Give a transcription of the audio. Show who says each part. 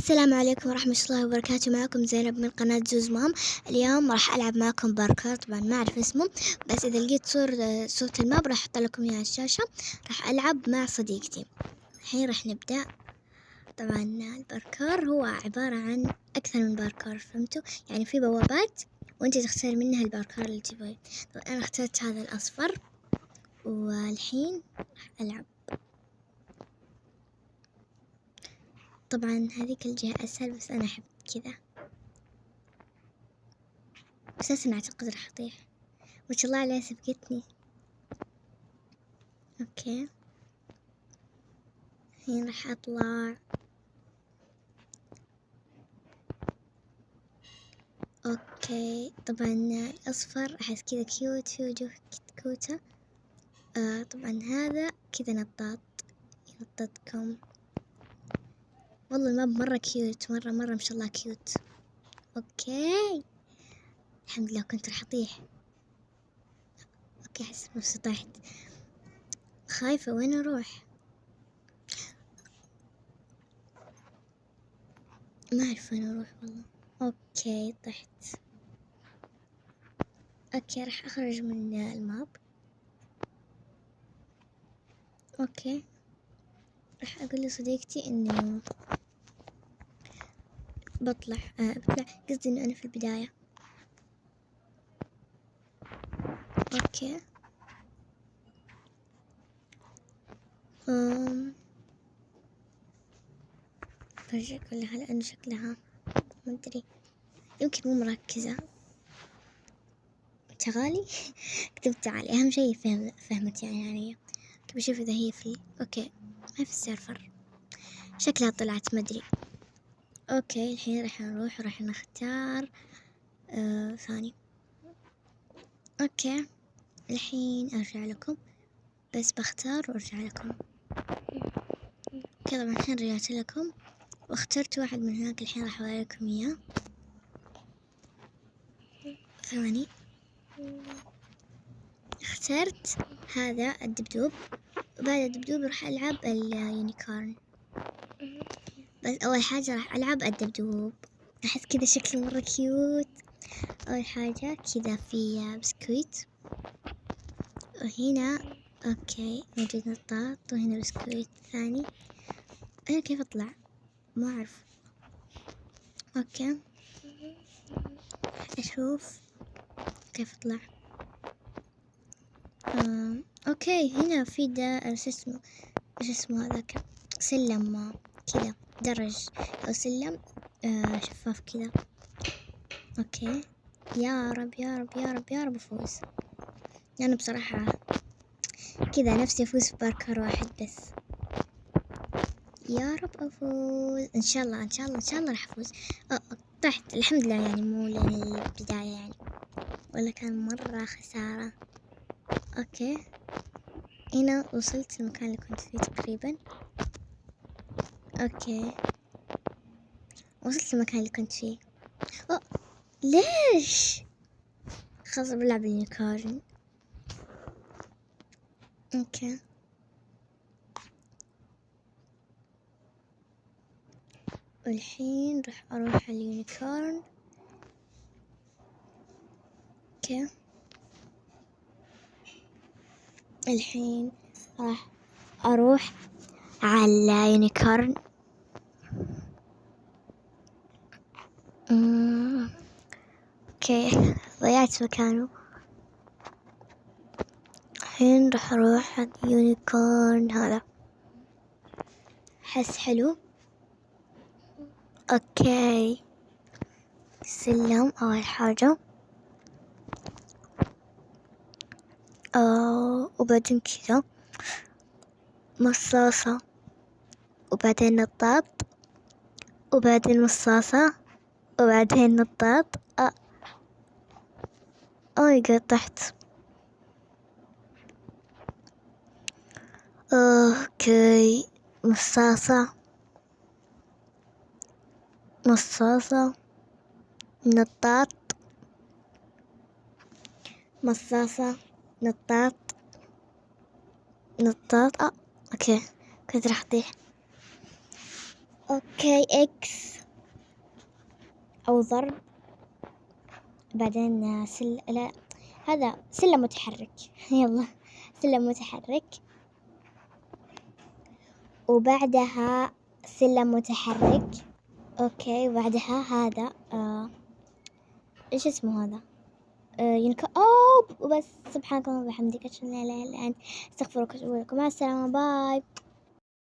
Speaker 1: السلام عليكم ورحمة الله وبركاته. معكم زينب من قناة زوز مام. اليوم راح ألعب معكم باركور، طبعا ما أعرف اسمه، بس إذا لقيت صورة الماب راح أحط لكم إياها على الشاشة. راح ألعب مع صديقتي. الحين راح نبدأ. طبعا الباركور هو عبارة عن أكثر من باركور، فهمتوا؟ يعني في بوابات وأنت تختار منها الباركور اللي تبغيه. طبعا أنا اخترت هذا الأصفر، والحين راح ألعب. طبعا هذيك الجهة أسهل، بس أنا أحب كذا. أساساً أعتقد راح أطيح، ما شاء الله عليها سبقتني. أوكي، الحين راح أطلع. أوكي، طبعا الأصفر أحس كذا كيوت، في وجوه كتكوتة. طبعا هذا كذا نطاط ينططكم. والله الماب مرة كيوت، مرة ما شاء الله كيوت. أوكي، الحمد لله كنت راح أطيح. أوكي، أحس نفسي طحت، خايفة وين أروح. ما أعرف وين أروح والله. أوكي طحت. أوكي راح أخرج من الماب. أوكي، راح أقول لصديقتي إنه بطلع قصدي إنه أنا في البداية. أوكي، برجع كلها لأنه شكلها ما أدري، يمكن مو مركزة. تعالي كتبت تعالي، أهم شي فهمت يعني بشوف إذا هي في أوكي ما في السيرفر، شكلها طلعت ما أدري. أوكي الحين راح نروح وراح نختار ثاني. أوكي الحين أرجع لكم، بس بختار وأرجع لكم. كذا الحين رجعت لكم واخترت واحد من هناك، الحين راح أوريكم إياه. ثواني، اخترت هذا الدبدوب، وبعد الدبدوب راح ألعب اليونيكورن. بس أول حاجة راح ألعب الدبدوب، أحس كذا شكله مرة كيوت. أول حاجة كذا في بسكويت، وهنا أوكي موجود نطاط، وهنا بسكويت ثاني. أنا كيف أطلع؟ ما أعرف. أوكي أشوف كيف أطلع. أوكي هنا في ده شو اسمه هذاك سلم كذا، درج أو سلم شفاف كذا. أوكي يا رب يا رب يا رب يا رب أفوز. أنا بصراحة كذا نفسي أفوز في باركور واحد بس. يا رب أفوز إن شاء الله إن شاء الله إن شاء الله راح أفوز. طحت الحمد لله، يعني مو لين البداية يعني، ولا كان مرة خسارة. أوكي هنا وصلت المكان اللي كنت فيه تقريبا. أوكي وصلت المكان اللي كنت فيه. ليش؟ خلاص بلعب اليونيكورن. أوكي والحين راح أروح اليونيكورن. أوكي الحين راح أروح على اليونيكورن. أوكي ضيعت مكانه. الحين راح أروح على اليونيكورن هذا، حس حلو. أوكي سلم أول حاجة، وبعدين كذا مصاصة، وبعدين نطاط، وبعدين مصاصة، وبعدين نطاط. طحت. أوكي مصاصة مصاصة نطاط، مصاصة نطاط نطاط. أوكي كنت راح أطيح. أوكي إكس أو ضرب. بعدين لا، هذا سلم متحرك. يلا، سلم متحرك، وبعدها سلم متحرك. أوكي، وبعدها هذا إيش اسمه هذا؟ أوب. وبس، سبحانك اللهم وبحمدك، أشهد أن لا إله إلا أنت، أستغفرك وأتوب إليك. مع السلامة، باي.